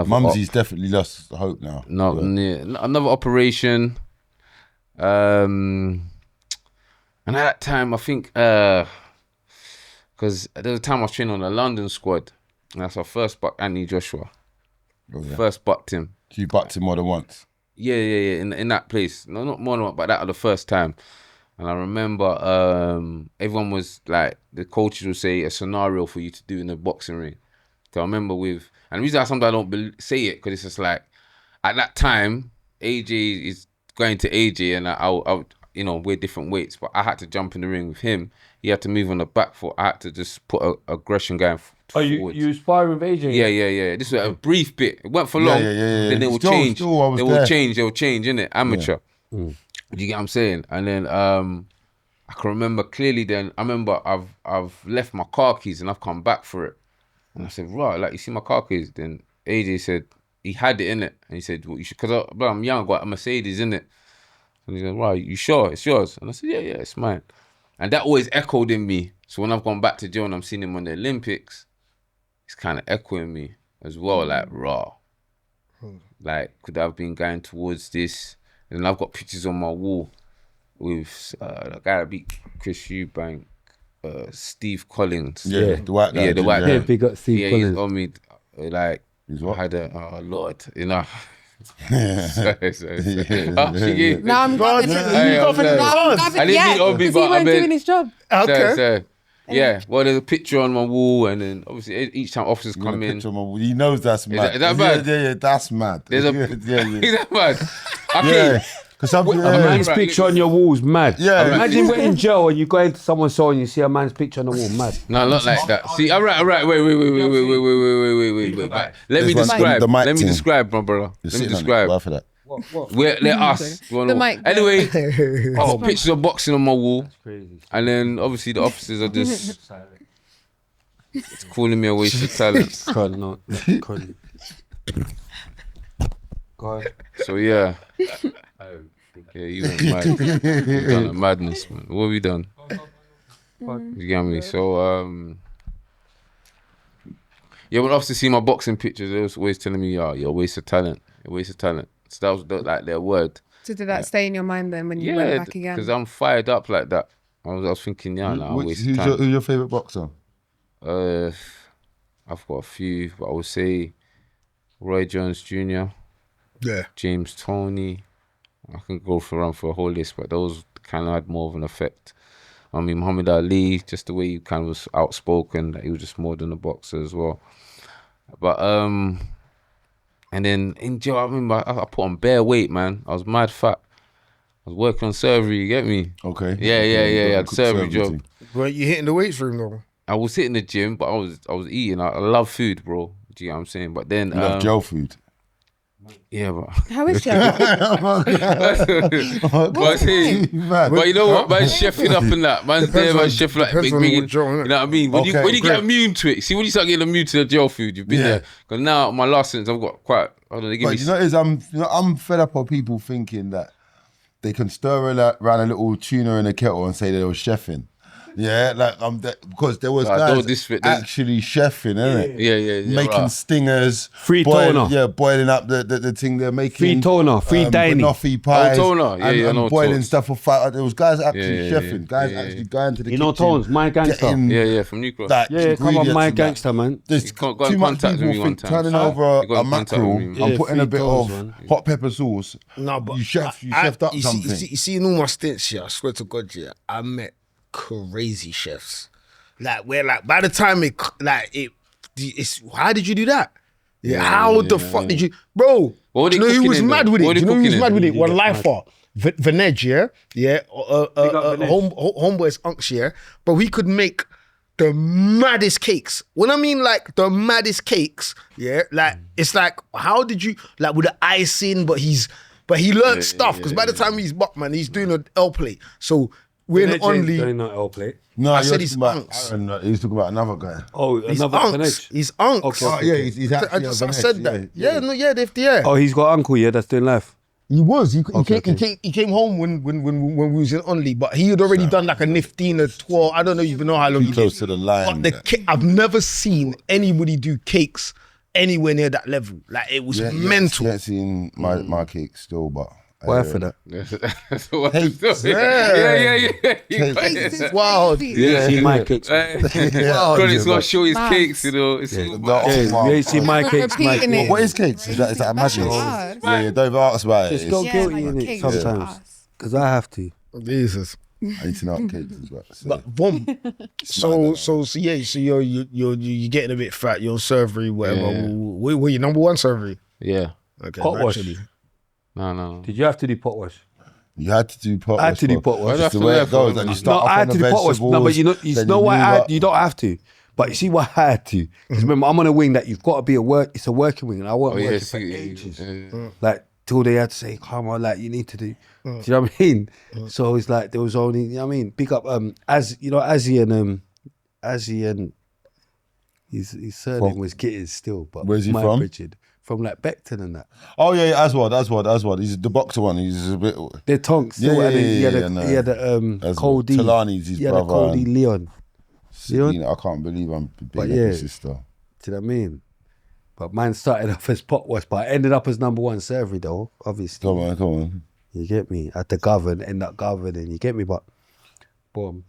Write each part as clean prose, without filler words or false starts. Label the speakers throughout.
Speaker 1: Mumsy's definitely lost hope now.
Speaker 2: No, another operation. And at that time, I think, because there was a time I was training on the London squad, and that's our first buck, Anthony Joshua.
Speaker 1: Oh, yeah.
Speaker 2: First bucked him.
Speaker 1: You bucked him more than once.
Speaker 2: Yeah. In that place, no, not more than once, but that was the first time. And I remember everyone was like, the coaches would say a scenario for you to do in the boxing ring. So I remember and the reason sometimes I don't say it, because it's just like, at that time, AJ is going to AJ, and I we're different weights, but I had to jump in the ring with him. He had to move on the back foot. I had to just put aggression going forward.
Speaker 3: You sparring with AJ?
Speaker 2: Yeah. This was a brief bit. It wasn't for long.
Speaker 1: Yeah.
Speaker 2: Then they will change. They will change, innit? Amateur.
Speaker 1: Yeah.
Speaker 2: Do you get what I'm saying? And then I can remember clearly then, I remember I've left my car keys and I've come back for it. And I said, right, like, you see my car keys? Then AJ said, he had it in it. And he said, well, you should, because I'm young, I got a Mercedes in it. And he said, right, you sure it's yours? And I said, yeah, it's mine. And that always echoed in me. So when I've gone back to jail and I'm seeing him on the Olympics, it's kind of echoing me as well, like, raw. Like, could I have been going towards this? And I've got pictures on my wall with the guy that beat Chris Eubank, Steve Collins.
Speaker 1: Yeah, the white guy.
Speaker 2: Yeah, the white guy.
Speaker 3: Yeah, big up Steve Collins.
Speaker 2: He's on me, like, I had oh Lord, you know. Sorry.
Speaker 4: No, I'm glad.
Speaker 2: I didn't mean on me, but I mean,
Speaker 4: doing his job.
Speaker 2: Okay. Yeah, well, there's a picture on my wall, and then obviously each time officers come in,
Speaker 1: he knows that's mad.
Speaker 2: Is that bad?
Speaker 1: Yeah, that's mad.
Speaker 2: There's a
Speaker 1: Is
Speaker 2: that bad? Okay.
Speaker 1: Because
Speaker 3: A man's picture on your wall's mad.
Speaker 1: Yeah.
Speaker 3: Imagine we're in jail and you go into someone's cell and you see a man's picture on the wall, mad.
Speaker 2: No, not like that. See, all right. Wait. Let me describe, my brother. Let me describe.
Speaker 1: For that.
Speaker 2: They're us.
Speaker 4: The mic.
Speaker 2: Anyway, pictures of boxing on my wall. And then obviously the officers are just calling me a waste of talent. So yeah. Yeah, you went mad. You done a madness, man. What have you done? You get me? So yeah, when officers see my boxing pictures, they was always telling me, "You're a waste of talent. You're a waste of talent." So that was like their word.
Speaker 4: So did that stay in your mind then when you went back again?
Speaker 2: Because I'm fired up like that. I was thinking, I'm a waste of talent.
Speaker 1: Who's your favourite boxer?
Speaker 2: I've got a few, but I would say Roy Jones Jr.
Speaker 5: Yeah.
Speaker 2: James Toney. I can go around for a whole list, but those kind of had more of an effect. I mean, Muhammad Ali, just the way he kind of was outspoken, that he was just more than a boxer as well. But and then in jail, I remember I put on bare weight, man. I was mad fat. I was working on surgery, you get me?
Speaker 1: Okay.
Speaker 2: Yeah. I had surgery job.
Speaker 5: Well, you hitting the weights room though?
Speaker 2: I was hitting the gym, but I was eating. I love food, bro. Do you know what I'm saying? But then
Speaker 1: You love jail food.
Speaker 2: Yeah, but
Speaker 4: How is Joe?
Speaker 2: but you know what? Man's chefing up and that. Man's there, man's chefing like big bringing. You know what I mean? When you get immune to it, see, when you start getting immune to the jail food, you've been there. Because now, my last sentence, I've got quite. I don't know, they give me.
Speaker 1: You know, I'm fed up of people thinking that they can stir around a little tuna in a kettle and say they were chefing. Yeah, like because there was guys actually chefing, innit?
Speaker 2: Yeah.
Speaker 1: Making stingers,
Speaker 3: free toner.
Speaker 1: Yeah, boiling up the thing they're making.
Speaker 3: Free toner, free dining.
Speaker 1: Banoffee pies.
Speaker 2: Toner.
Speaker 1: And boiling stuff for fire. There was guys actually chefing. Guys actually going to the kitchen.
Speaker 3: You know Tones, My Gangster.
Speaker 2: Yeah, from Newcross.
Speaker 3: Yeah, come on, My Gangster, man.
Speaker 1: There's
Speaker 2: got in
Speaker 1: too much
Speaker 2: contact with me
Speaker 1: people
Speaker 2: one
Speaker 1: think
Speaker 2: time.
Speaker 1: turning over a mackerel and putting a bit of hot pepper sauce.
Speaker 5: No, but
Speaker 1: you chefed up something.
Speaker 5: You see, in all my stints here, I swear to God, yeah, I met crazy chefs. Like where, like by the time it's how did you do that? Yeah, how the fuck did you, bro?
Speaker 2: Do
Speaker 5: you know who was mad with it? Do you know who was mad with it? One lifer, Vanej, yeah, homeboy's unks, yeah, but we could make the maddest cakes. When I mean like the maddest cakes, yeah, like it's like how did you like with the icing? But he learned stuff because by the time he's buck, man, he's doing an L play. So we're only
Speaker 3: doing that L plate.
Speaker 1: No,
Speaker 5: I said he's unks.
Speaker 1: He's talking about another guy.
Speaker 3: Oh,
Speaker 5: He's
Speaker 3: another
Speaker 5: unks. He's unks.
Speaker 3: Okay.
Speaker 1: Oh yeah, he's actually.
Speaker 5: I said that. Yeah.
Speaker 3: Oh, he's got uncle, yeah, that's doing life.
Speaker 5: He was. He came home when we was in Only, but he had already done like a 15, a 12. I don't even know how long he did.
Speaker 1: Close to the line.
Speaker 5: But I've never seen anybody do cakes anywhere near that level. Like it was mental.
Speaker 1: Yeah, seen my cake still, but
Speaker 3: why for that?
Speaker 5: Cakes. Wild.
Speaker 3: Yeah, see my cakes.
Speaker 2: Chronic's gonna show his cakes, you know.
Speaker 3: You see my cakes.
Speaker 1: What is cakes? Is that a magic? Yeah, don't even ask about it.
Speaker 3: Just go guilty in it sometimes, because I have to.
Speaker 5: Jesus.
Speaker 1: I need to know what cakes is.
Speaker 5: But boom. So you're getting a bit fat. You're on surgery, whatever.
Speaker 2: Yeah.
Speaker 5: Were you number one surgery?
Speaker 2: Yeah.
Speaker 5: Okay.
Speaker 3: Pot wash.
Speaker 2: No.
Speaker 3: Did you have to do pot wash?
Speaker 1: You had to do pot wash.
Speaker 3: I had to do pot wash.
Speaker 1: That's the way it goes. And you start
Speaker 3: I had to do pot wash. No, but you know why you don't have to. But you see why I had to. Because remember, I'm on a wing that you've got to be it's a working wing, and I wasn't working for ages. Like till they had to say, come on, like you need to do. Do you know what I mean? So it's like there was only, you know what I mean? Big up Azzy and his surname was Gitters still, but
Speaker 1: where's he from?
Speaker 3: Richard. From like Beckton and that.
Speaker 1: Oh yeah, Aswad. He's the boxer one. He's a bit.
Speaker 3: They're tonks. He had a Cole D.
Speaker 1: Talani's his brother.
Speaker 3: He had a Cole D. Leon.
Speaker 1: I can't believe I'm being his sister.
Speaker 3: Do you know what I mean? But mine started off as pot wash, but I ended up as number one surgery though, obviously.
Speaker 1: Come on.
Speaker 3: You get me? I had to govern, end up governing. You get me? But boom,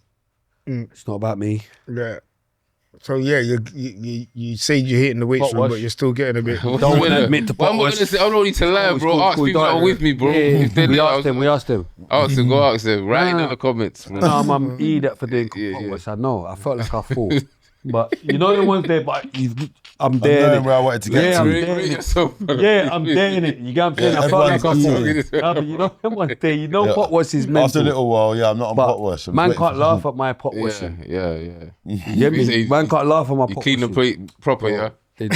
Speaker 3: it's not about me.
Speaker 5: Yeah. So yeah, you say you're hitting the weight room, but you're still getting a bit.
Speaker 3: Don't want to admit to pot wash.
Speaker 2: I don't need to lie, bro. Ask people that are with me, bro.
Speaker 3: We asked them.
Speaker 2: Ask them. Go ask them. Write in the comments.
Speaker 3: No, I'm idiot for doing pot wash. I know. I felt like I fool. But you know the ones there, but I'm there.
Speaker 1: I'm where I wanted to get to.
Speaker 3: I'm there in it. You get what I'm saying? I felt like I fool. But you know them ones there. You know pot wash is mental.
Speaker 1: After a little while, I'm not on pot wash.
Speaker 3: Man can't laugh at my pot washing.
Speaker 2: Yeah.
Speaker 3: You get me? Man can't laugh at my pot washing.
Speaker 2: You clean the plate proper, yeah?
Speaker 1: They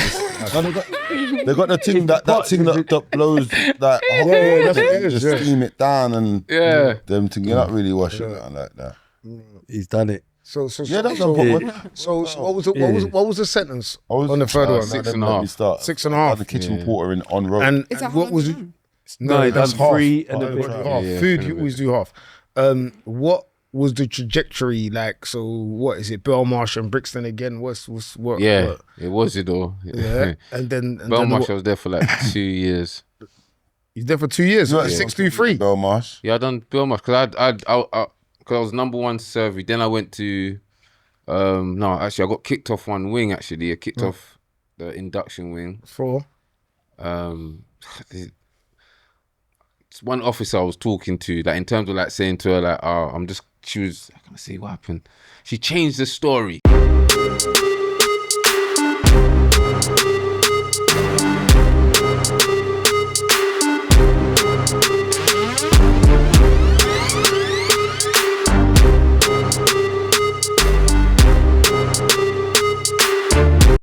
Speaker 1: got the thing that blows that just steam it down and them thing. You're not really washing it like that.
Speaker 3: He's done it.
Speaker 5: So what was the sentence on the third one?
Speaker 2: 6.5.
Speaker 5: 6.5.
Speaker 1: The kitchen porter on road.
Speaker 5: And what was it? No,
Speaker 3: that's
Speaker 5: half.
Speaker 3: 3 and a bit.
Speaker 5: Half. Food, you always do half. What was the trajectory like? So what is it? Belmarsh and Brixton again? What?
Speaker 2: Yeah, it was it though.
Speaker 5: Yeah, and then
Speaker 2: Belmarsh, I was there for like 2 years.
Speaker 5: You're there for 2 years. 623.
Speaker 1: Belmarsh.
Speaker 2: Yeah, I done Belmarsh because I was number one survey. Then I went to no, actually I got kicked off one wing. Actually, I kicked off the induction wing.
Speaker 5: For
Speaker 2: it's one officer I was talking to, like in terms of like saying to her like, she was, I can't say what happened. She changed the story.